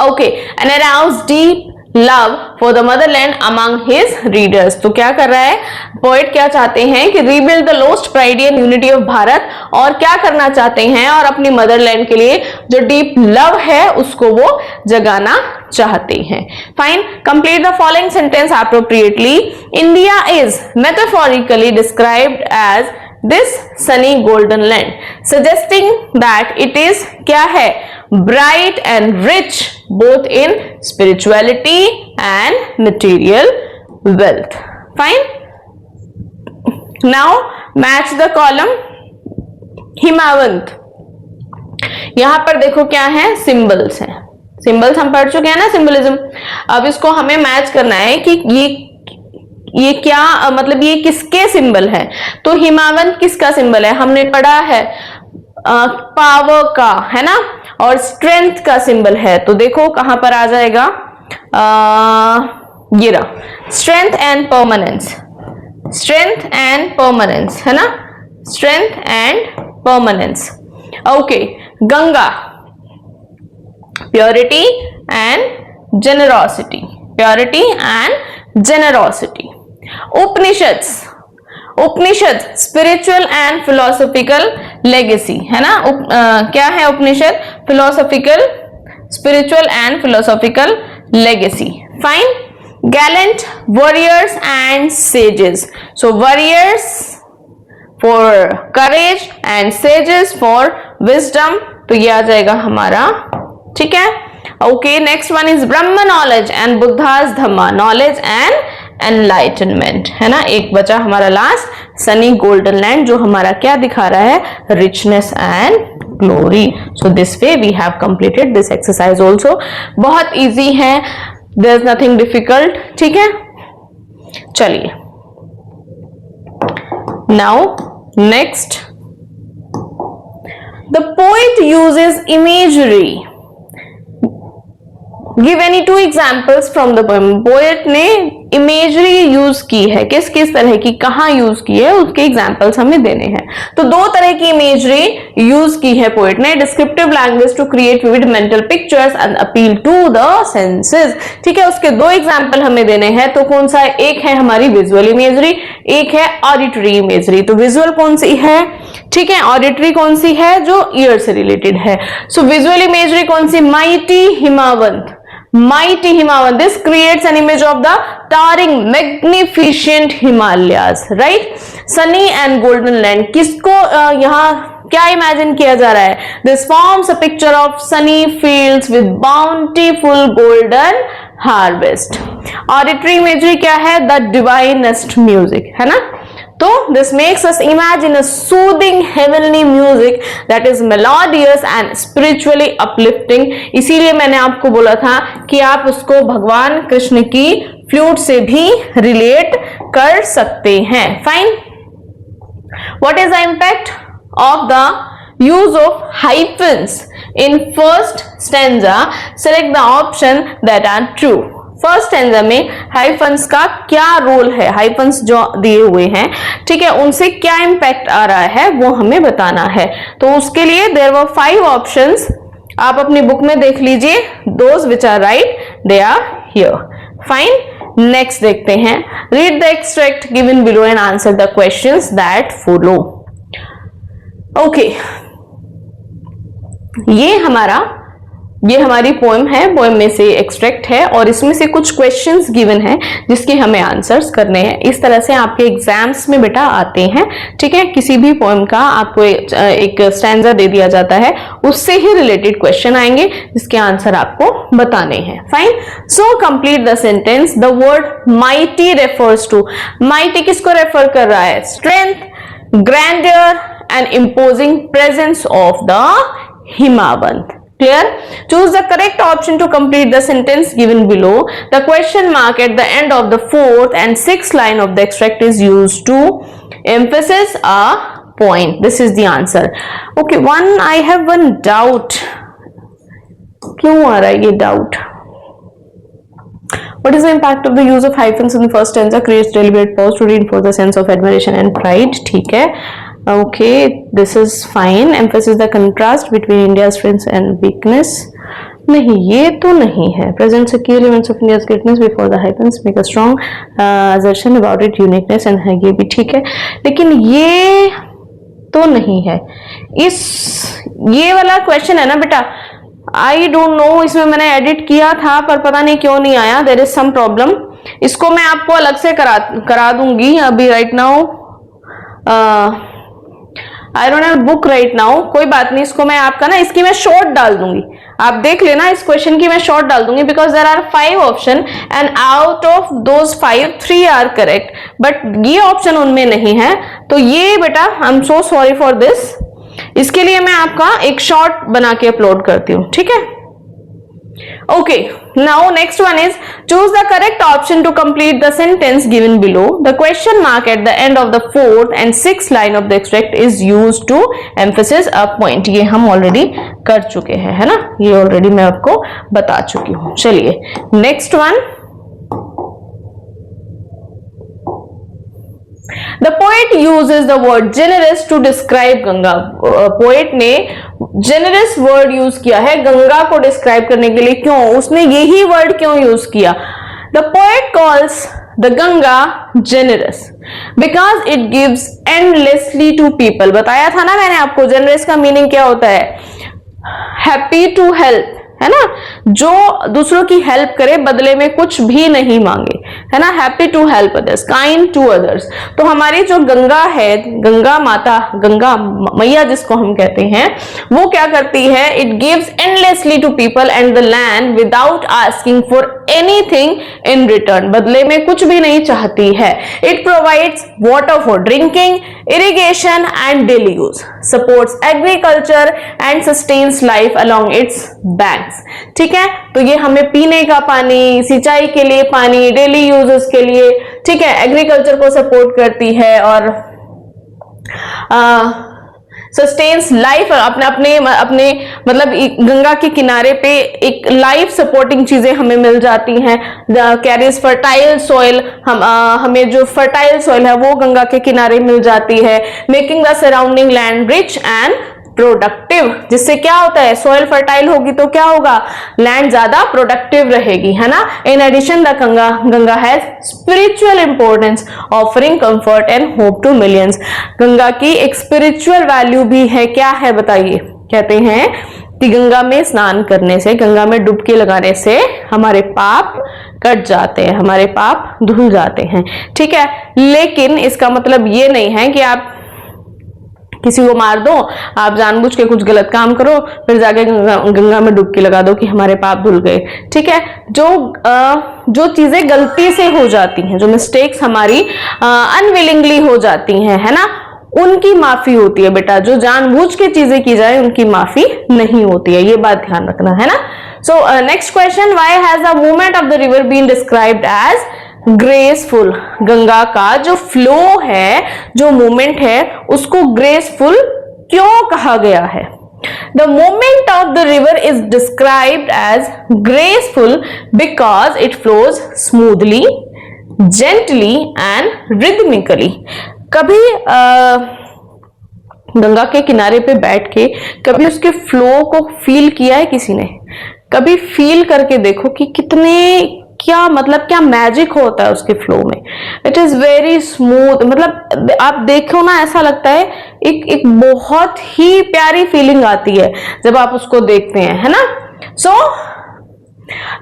Okay, and arouse deep love for the Motherland among his readers. तो क्या कर रहा है पोएट? क्या चाहते हैं कि rebuild the lost pride and unity of Bharat, और क्या करना चाहते हैं, और अपनी मदरलैंड के लिए जो डीप लव है उसको वो जगाना चाहते हैं. Fine, complete the following sentence appropriately. India is metaphorically described as this sunny golden land, suggesting that it is क्या है? bright and rich both in spirituality and material wealth. Fine. Now match the column. हिमावंत, यहां पर देखो क्या है? Symbols हैं. Symbols हम पढ़ चुके हैं ना, सिंबलिज्म. अब इसको हमें मैच करना है कि ये क्या, मतलब ये किसके सिंबल है. तो हिमावंत किसका सिंबल है? हमने पढ़ा है पावर का, है ना, और स्ट्रेंथ का सिंबल है. तो देखो कहां पर आ जाएगा, ये रहा, strength and permanence. Strength and permanence, है ना, strength and permanence. Okay, Ganga, purity and generosity. Purity and generosity. Upanishad spiritual and philosophical legacy, है ना. क्या है Upanishad? Philosophical, spiritual and philosophical legacy. Fine. Gallant warriors and sages. So warriors for courage and sages for wisdom. तो ये आ जाएगा हमारा, ठीक है. Okay, next one is Brahma knowledge and Buddha's Dhamma. Knowledge and enlightenment, है ना. एक बचा हमारा लास्ट, सनी गोल्डन लैंड, जो हमारा क्या दिखा रहा है? Richness and glory. So this way we have completed this exercise also. बहुत इजी है, देयर इज नथिंग डिफिकल्ट, ठीक है. चलिए, now next, the poet uses imagery. Give any two examples from the poem. Poet ने imagery use की है, किस किस तरह की, कहां यूज की है, उसके एग्जाम्पल्स हमें देने हैं. तो दो तरह की इमेजरी यूज की है पोएट ने. Descriptive language to create vivid mental pictures and appeal to the senses. ठीक है, उसके दो एग्जाम्पल हमें देने हैं. तो कौन सा है? एक है हमारी विजुअल इमेजरी, एक है ऑडिटरी इमेजरी. तो विजुअल कौन सी है? ठीक है, ऑडिटरी कौन सी है? जो ईयर से रिलेटेड है. सो विजुअल इमेजरी कौन सी? Mighty हिमावंत. Mighty Himawant. This creates an image of the towering, magnificent Himalayas, right? Sunny and golden land. किसको यहाँ क्या इमेजिन किया जा रहा है? This forms a picture of sunny fields with bountiful golden harvest. Auditory imagery क्या है? The divinest music, है ना। तो this makes us imagine a soothing heavenly music that is melodious and spiritually uplifting. इसीलिए मैंने आपको बोला था कि आप उसको भगवान कृष्ण की फ्लूट से भी रिलेट कर सकते हैं। Fine. What is the impact of the use of hyphens in first stanza? Select the option that are true. First stanza में हाइफन्स का क्या रोल है, हाइफन्स जो दिए हुए हैं, ठीक है, उनसे क्या इंपैक्ट आ रहा है वो हमें बताना है। तो उसके लिए देयर वर 5 ऑप्शंस, आप अपनी बुक में देख लीजिए। Those which are right they are here. Fine. Next देखते हैं। Read the extract given below and answer the questions that follow. Okay, ये हमारी पोएम है, पोएम में से एक्सट्रैक्ट है और इसमें से कुछ क्वेश्चंस गिवन है जिसके हमें आंसर्स करने हैं। इस तरह से आपके एग्जाम्स में बेटा आते हैं, ठीक है। किसी भी पोएम का आपको एक स्टैंजा दे दिया जाता है, उससे ही रिलेटेड क्वेश्चन आएंगे जिसके आंसर आपको बताने हैं। Fine. So complete the sentence. The word mighty refers to, mighty किसको रेफर कर रहा है? Strength, grandeur and imposing presence of the Himavant. Clear? Choose the correct option to complete the sentence given below. The question mark at the end of the 4th and 6th line of the extract is used to emphasize a point. This is the answer. Okay, I have one doubt. क्यों आ रहा है ये doubt? What is the impact of the use of hyphens in the first stanza? Creates deliberate pause to reinforce the sense of admiration and pride. ठीक है। Okay, this is fine. Emphasize the contrast between India's strength and weakness. नहीं, ये तो नहीं है। Presents the key elements of India's greatness before the hyphens make a strong assertion about its uniqueness and है, ये भी ठीक है। लेकिन ये तो नहीं है। ये वाला क्वेश्चन है ना बेटा, आई डोंट नो, इसमें मैंने एडिट किया था पर पता नहीं क्यों नहीं आया। There is some problem. इसको मैं आपको अलग से करा दूंगी। अभी right now I don't have book right now, कोई बात नहीं। इसको मैं आपका ना, इसकी मैं शॉर्ट डाल दूंगी, आप देख लेना। इस क्वेश्चन की मैं शॉर्ट डाल दूंगी because there are 5 option and out of those 5 3 are correct, but ये ऑप्शन उनमें नहीं है। तो ये बेटा I am so sorry for this. इसके लिए मैं आपका एक शॉर्ट बना के अपलोड करती हूं, ठीक है। Okay, now next one is choose the correct option to complete the sentence given below. The question mark at the end of the 4th and 6th line of the extract is used to emphasize a point. ये हम already कर चुके हैं, है ना, ये already मैं आपको बता चुकी हूँ। चलिए next one. The poet uses the word generous to describe Ganga. Poet ने generous word यूज किया है गंगा को डिस्क्राइब करने के लिए। क्यों? उसने यही वर्ड क्यों यूज किया? The poet calls the Ganga generous because it gives endlessly to people. बताया था ना मैंने आपको, generous का मीनिंग क्या होता है? Happy to help, है ना, जो दूसरों की हेल्प करे, बदले में कुछ भी नहीं मांगे, है ना। Happy to help others, kind to others. तो हमारी जो गंगा है, गंगा माता, गंगा मैया जिसको हम कहते हैं, वो क्या करती है? It gives endlessly to people and the land without asking for anything in return. बदले में कुछ भी नहीं चाहती है। It provides water for drinking, irrigation and daily use, supports agriculture and sustains life along its banks. ठीक है, तो ये हमें पीने का पानी, सिंचाई के लिए पानी, डेली यूजेस के लिए, ठीक है, एग्रीकल्चर को सपोर्ट करती है और सस्टेन्स लाइफ। अपने मतलब गंगा के किनारे पे एक लाइफ सपोर्टिंग चीजें हमें मिल जाती हैं। कैरीज फर्टाइल सॉइल, हमें जो फर्टाइल सॉइल है वो गंगा के किनारे मिल जाती है। Making the surrounding land rich and productive, जिससे क्या होता है? सॉइल फर्टाइल होगी तो क्या होगा? लैंड ज्यादा प्रोडक्टिव रहेगी, है ना। In addition the Ganga has spiritual importance, offering comfort and hope to millions. Ganga की एक स्पिरिचुअल वैल्यू भी है। क्या है बताइए? कहते हैं कि गंगा में स्नान करने से, गंगा में डुबकी लगाने से हमारे पाप कट जाते हैं, हमारे पाप धुल जाते हैं, ठीक है। लेकिन इसका मतलब ये नहीं है कि आप किसी को मार दो, आप जानबूझ के कुछ गलत काम करो, फिर जाके गंगा में डुबकी लगा दो कि हमारे पाप धुल गए। ठीक है, जो चीजें गलती से हो जाती हैं, जो मिस्टेक्स हमारी अनविलिंगली हो जाती हैं, है ना, उनकी माफी होती है बेटा। जो जानबूझ के चीजें की जाए उनकी माफी नहीं होती है, ये बात ध्यान रखना, है ना। So next question, why has the movement of the river been described as graceful? Ganga का जो फ्लो है, जो मूवमेंट है, उसको ग्रेसफुल क्यों कहा गया है? The movement of the river is described as graceful because it flows smoothly, gently and rhythmically. कभी गंगा के किनारे पे बैठ के कभी उसके फ्लो को फील किया है किसी ने? कभी फील करके देखो कि कितने क्या मैजिक होता है उसके फ्लो में। इट इज वेरी स्मूथ, मतलब आप देखो ना, ऐसा लगता है एक बहुत ही प्यारी फीलिंग आती है जब आप उसको देखते हैं, है ना। सो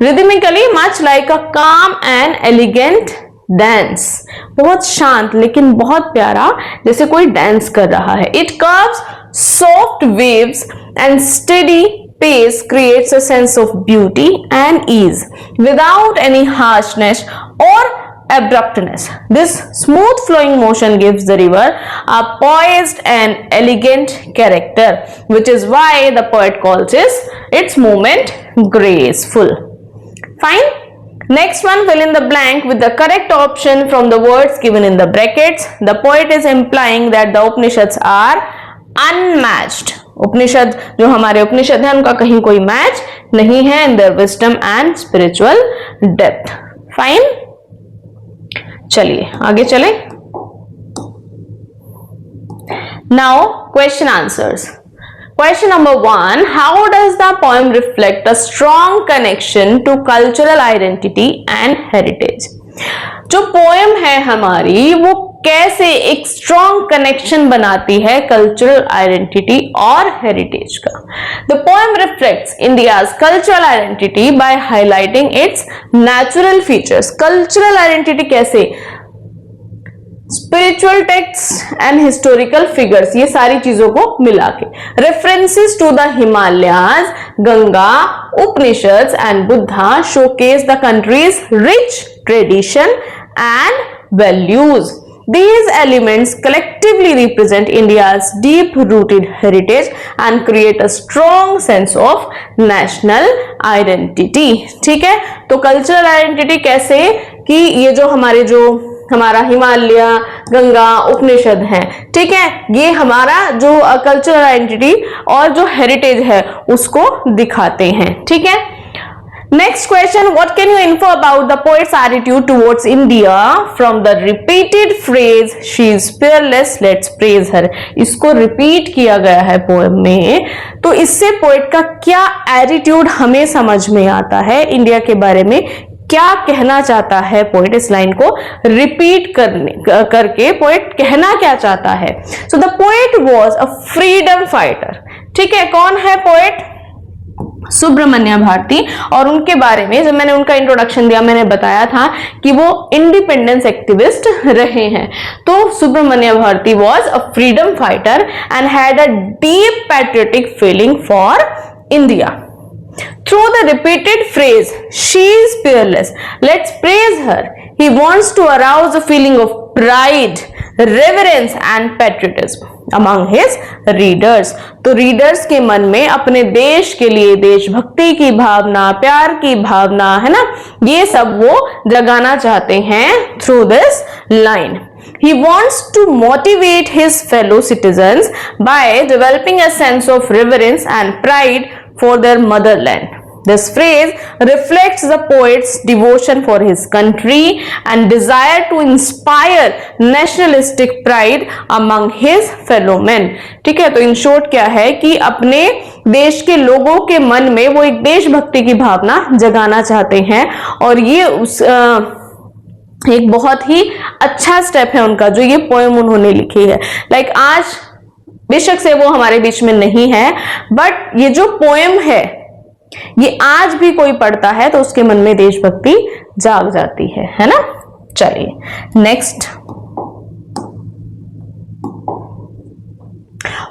रिदमिकली मच लाइक अ काम एंड एलिगेंट डांस, बहुत शांत लेकिन बहुत प्यारा, जैसे कोई डांस कर रहा है। It curves soft waves and steady pace creates a sense of beauty and ease without any harshness or abruptness. This smooth flowing motion gives the river a poised and elegant character, which is why the poet calls its movement graceful. Fine. Next one, fill in the blank with the correct option from the words given in the brackets. The poet is implying that the Upanishads are unmatched. उपनिषद, जो हमारे उपनिषद हैं, उनका कहीं कोई match नहीं है in their wisdom and spiritual depth. Fine, चलिए आगे चलें। Now question answers. Question number 1, how does the poem reflect a strong connection to cultural identity and heritage? जो पोएम है हमारी, वो कैसे एक स्ट्रॉन्ग कनेक्शन बनाती है कल्चरल आइडेंटिटी और हेरिटेज का। The poem reflects India's cultural identity by highlighting its natural features. Cultural identity कैसे? Spiritual text and historical figures, ये सारी चीजों को मिला के। References to the Himalayas, Ganga, Upanishads and Buddha showcase the country's rich tradition and values. These elements collectively represent India's deep-rooted heritage and create a strong sense of national identity. ठीक है, तो cultural identity कैसे कि ये जो हमारा हिमालय, गंगा, उपनिषद हैं, ठीक है, ये हमारा जो कल्चरल आइडेंटिटी और जो हेरिटेज है उसको दिखाते हैं। ठीक है, next question, what can you infer about the poet's attitude towards India from the repeated phrase she is fearless, let's praise her? इसको रिपीट किया गया है पोएम में, तो इससे पोएट का क्या एटीट्यूड हमें समझ में आता है, इंडिया के बारे में क्या कहना चाहता है पोएट। इस लाइन को रिपीट करके पोएट कहना क्या चाहता है। So the poet was a freedom fighter. ठीक है, कौन है पोएट? सुब्रमण्य भारती। और उनके बारे में जब मैंने उनका इंट्रोडक्शन दिया, मैंने बताया था कि वो इंडिपेंडेंस एक्टिविस्ट रहे हैं। तो Subramanya Bharati was a freedom fighter and had a deep patriotic feeling for India. Through the repeated phrase, she is fearless, let's praise her, he wants to arouse a feeling of pride, reverence and patriotism among his readers. तो readers के मन में अपने देश के लिए देशभक्ति की भावना, प्यार की भावना, है ना, ये सब वो जगाना चाहते हैं through this line. He wants to motivate his fellow citizens by developing a sense of reverence and pride for their motherland. This phrase reflects the poet's devotion for his country and desire to inspire nationalistic pride among his fellow men. ठीक है, तो in short क्या है कि अपने देश के लोगों के मन में वो एक देशभक्ति की भावना जगाना चाहते हैं, और ये एक बहुत ही अच्छा स्टेप है उनका जो ये पोएम उन्होंने लिखी है। लाइक आज बेशक से वो हमारे बीच में नहीं है, बट ये जो पोएम है ये आज भी कोई पढ़ता है तो उसके मन में देशभक्ति जाग जाती है ना। चलिए next,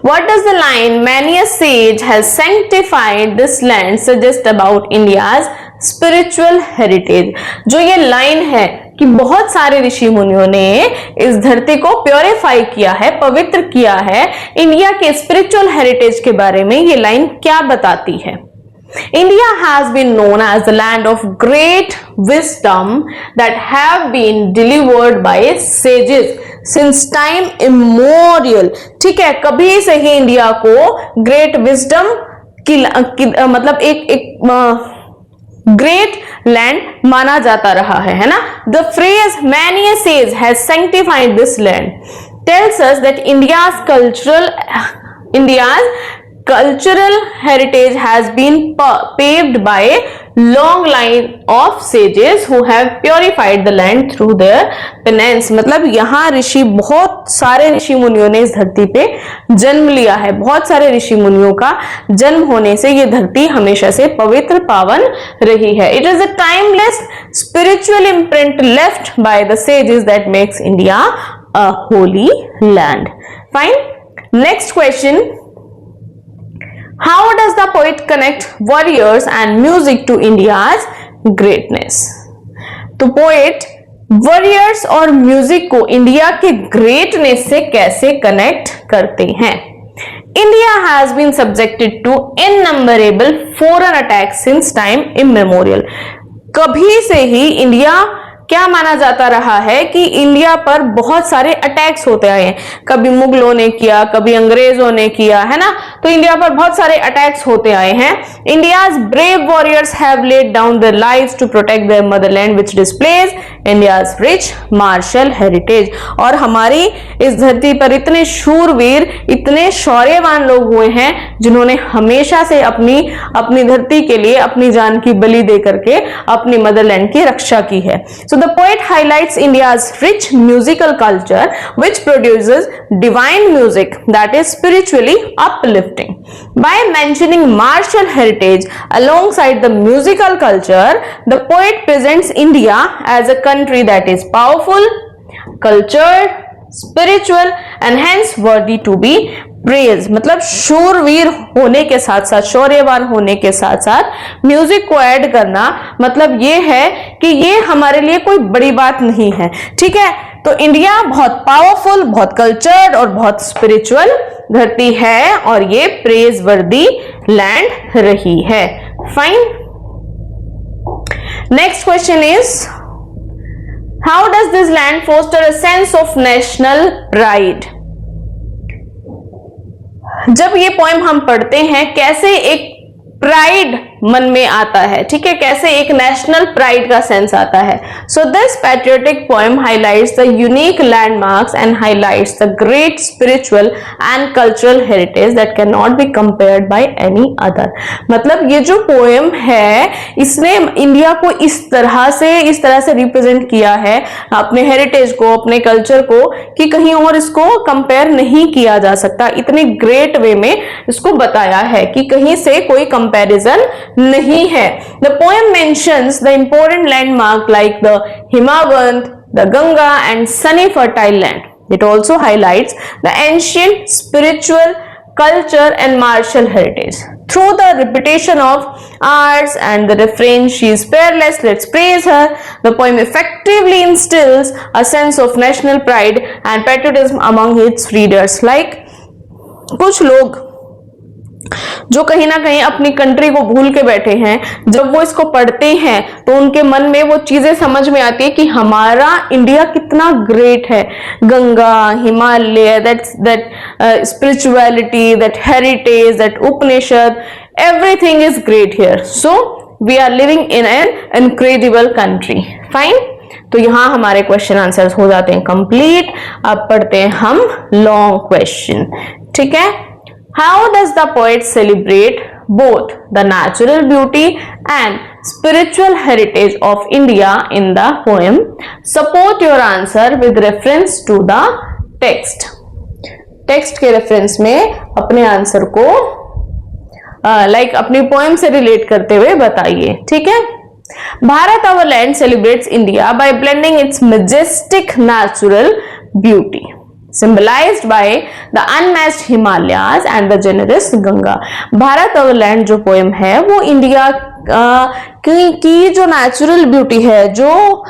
What does the line many a sage has sanctified this land suggest about India's spiritual heritage? जो ये लाइन है कि बहुत सारे ऋषि मुनियों ने इस धरती को प्योरीफाई किया है, पवित्र किया है, इंडिया के स्पिरिचुअल हेरिटेज के बारे में ये लाइन क्या बताती है? India has been known as the land of great wisdom that have been delivered by sages since time immemorial. ठीक है, कभी से ही इंडिया को ग्रेट विजडम की मतलब एक ग्रेट लैंड माना जाता रहा है ना? The phrase many a sage has sanctified this land tells us that India's cultural heritage has been paved by a long line of sages who have purified the land through their penance. मतलब यहाँ ऋषि, बहुत सारे ऋषि मुनियों ने इस धरती पे जन्म लिया है, बहुत सारे ऋषि मुनियों का जन्म होने से ये धरती हमेशा से पवित्र पावन रही है. It is a timeless spiritual imprint left by the sages that makes India a holy land. Fine. Next question. How does the poet connect warriors and music to India's greatness? तो पोएट वॉरियर्स और music को India के greatness से कैसे connect करते हैं? India has been subjected to innumerable foreign attacks since time immemorial. कभी से ही इंडिया क्या माना जाता रहा है कि इंडिया पर बहुत सारे अटैक्स होते आए हैं. कभी मुगलों ने किया, कभी अंग्रेजों ने किया, है ना? तो इंडिया पर बहुत सारे अटैक्स होते आए हैं. India's brave warriors have laid down their lives to protect their motherland which displays India's rich martial heritage. और हमारी इस धरती पर इतने शूरवीर, इतने शौर्यवान लोग हुए हैं जिन्होंने हमेशा से अपनी धरती के लिए अपनी जान की बलि दे करके अपनी मदरलैंड की रक्षा की है. So the poet highlights India's rich musical culture which produces divine music that is spiritually uplifting. By mentioning martial heritage alongside the musical culture, the poet presents India as a country that is powerful, cultured, spiritual and hence worthy to be praise. मतलब शूरवीर होने के साथ साथ, शौर्यवान होने के साथ साथ म्यूजिक को ऐड करना, मतलब ये है कि ये हमारे लिए कोई बड़ी बात नहीं है. ठीक है, तो इंडिया बहुत पावरफुल, बहुत कल्चर्ड और बहुत स्पिरिचुअल धरती है और ये प्रेज वर्दी लैंड रही है. Fine. Next question is, how does this land foster a sense of national pride? जब ये पोएम हम पढ़ते हैं, कैसे एक प्राइड मन में आता है, ठीक है, कैसे एक नेशनल प्राइड का सेंस आता है. So this patriotic poem highlights the unique landmarks and highlights the great spiritual and cultural heritage that can not be compared by any other. मतलब ये जो पोएम है, इसने इंडिया को इस तरह से रिप्रेजेंट किया है, अपने हेरिटेज को, अपने कल्चर को, कि कहीं और इसको कंपेयर नहीं किया जा सकता. इतने ग्रेट वे में इसको बताया है कि कहीं से कोई कंपैरिजन नहीं है. The poem mentions the important landmark like the Himavant, the Ganga and sunny fertile land. It also highlights the ancient spiritual culture and martial heritage. Through the repetition of hours and the refrain, she is peerless, let's praise her, the poem effectively instills a sense of national pride and patriotism among its readers. Like कुछ लोग जो कहीं ना कहीं अपनी country को भूल के बैठे हैं, जब वो इसको पढ़ते हैं तो उनके मन में वो चीजें समझ में आती है कि हमारा इंडिया कितना ग्रेट है. Ganga, Himalaya, that spirituality, that heritage, that Upanishad, everything is great here. So we are living in an incredible country. Fine. तो यहां हमारे क्वेश्चन आंसर्स हो जाते हैं कंप्लीट. अब पढ़ते हैं हम लॉन्ग क्वेश्चन. ठीक है. How does the poet celebrate both the natural beauty and spiritual heritage of India in the poem? Support your answer with reference to the text. Text के रेफरेंस में अपने आंसर को अपनी पोएम से relate करते हुए बताइए. ठीक है. Bharat, our land, celebrates India by blending its majestic natural beauty, symbolized by the unmatched Himalayas and the generous Ganga. Bharat our land जो पोएम है वो इंडिया की जो नेचुरल ब्यूटी है, जो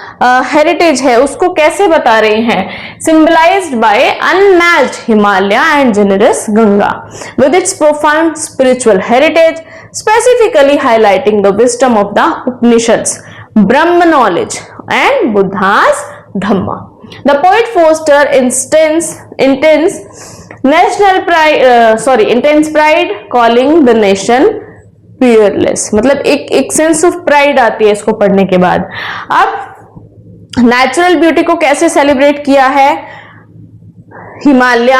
हेरिटेज है, उसको कैसे बता रहे हैं? Symbolized by unmatched Himalaya and generous Ganga with its profound spiritual heritage, specifically highlighting the wisdom of the Upanishads, Brahma knowledge and Buddha's Dhamma. The poet fostered intense pride, calling the nation fearless. मतलब एक सेंस ऑफ प्राइड आती है इसको पढ़ने के बाद. अब नेचुरल ब्यूटी को कैसे सेलिब्रेट किया है? हिमालय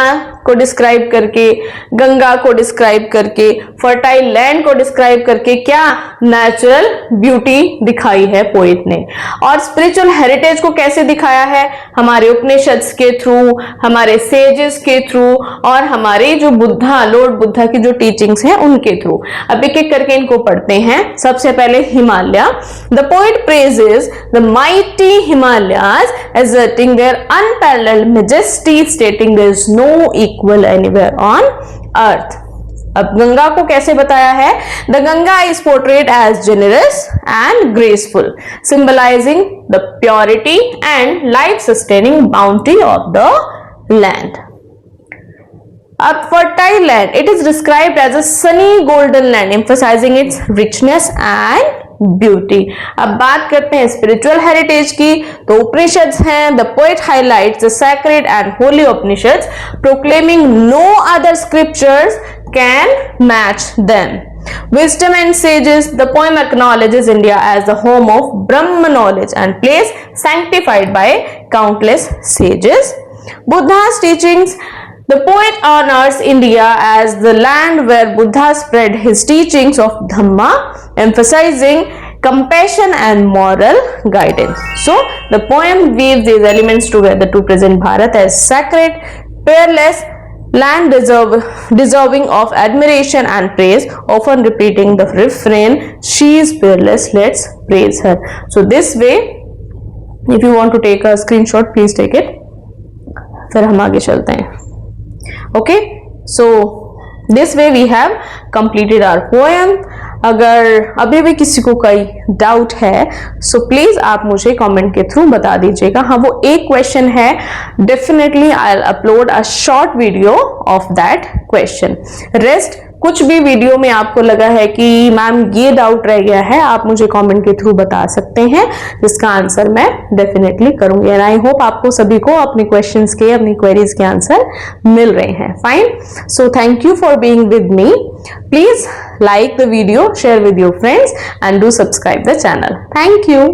को डिस्क्राइब करके, गंगा को डिस्क्राइब करके, फर्टाइल लैंड को डिस्क्राइब करके क्या नेचुरल ब्यूटी दिखाई है पोएट ने. और स्पिरिचुअल हेरिटेज को कैसे दिखाया है? हमारे उपनिषद्स के थ्रू, हमारे सेजेस के थ्रू और हमारे जो बुद्धा, लॉर्ड बुद्धा की जो टीचिंग्स हैं उनके थ्रू. अब एक एक करके इनको पढ़ते हैं. सबसे पहले Himalaya. The poet praises the mighty Himalayas asserting their unparalleled majesty, stating there is no equal anywhere on earth. अब गंगा को कैसे बताया है? The Ganga is portrayed as generous and graceful, symbolizing the purity and life-sustaining bounty of the land. अब fertile land, it is described as a sunny golden land, emphasizing its richness and beauty. अब बात करते हैं spiritual heritage की. तो उपनिषद्स हैं. The poet highlights the sacred and holy Upanishads, proclaiming no other scriptures can match them. Wisdom and sages, the poem acknowledges India as the home of Brahma knowledge and place sanctified by countless sages. Buddha's teachings, the poet honors India as the land where Buddha spread his teachings of Dhamma, emphasizing compassion and moral guidance. So, the poem weaves these elements together to present Bharat as sacred, peerless land deserving of admiration and praise, often repeating the refrain, "She is peerless, let's praise her." So, this way, if you want to take a screenshot, please take it. फिर हम आगे चलते हैं. Okay, so this way we have completed our poem. अगर अभी भी किसी को कोई डाउट है so प्लीज आप मुझे कमेंट के थ्रू बता दीजिएगा. हाँ, वो एक क्वेश्चन है, definitely I will upload a short video of that question. Rest कुछ भी वीडियो में आपको लगा है कि मैम ये डाउट रह गया है, आप मुझे कमेंट के थ्रू बता सकते हैं, जिसका आंसर मैं डेफिनेटली करूंगी. एंड आई होप आपको सभी को अपने क्वेश्चंस के, अपनी क्वेरीज के आंसर मिल रहे हैं. Fine. So thank you for being with me. Please like the video, share with your friends and do subscribe the channel. Thank you.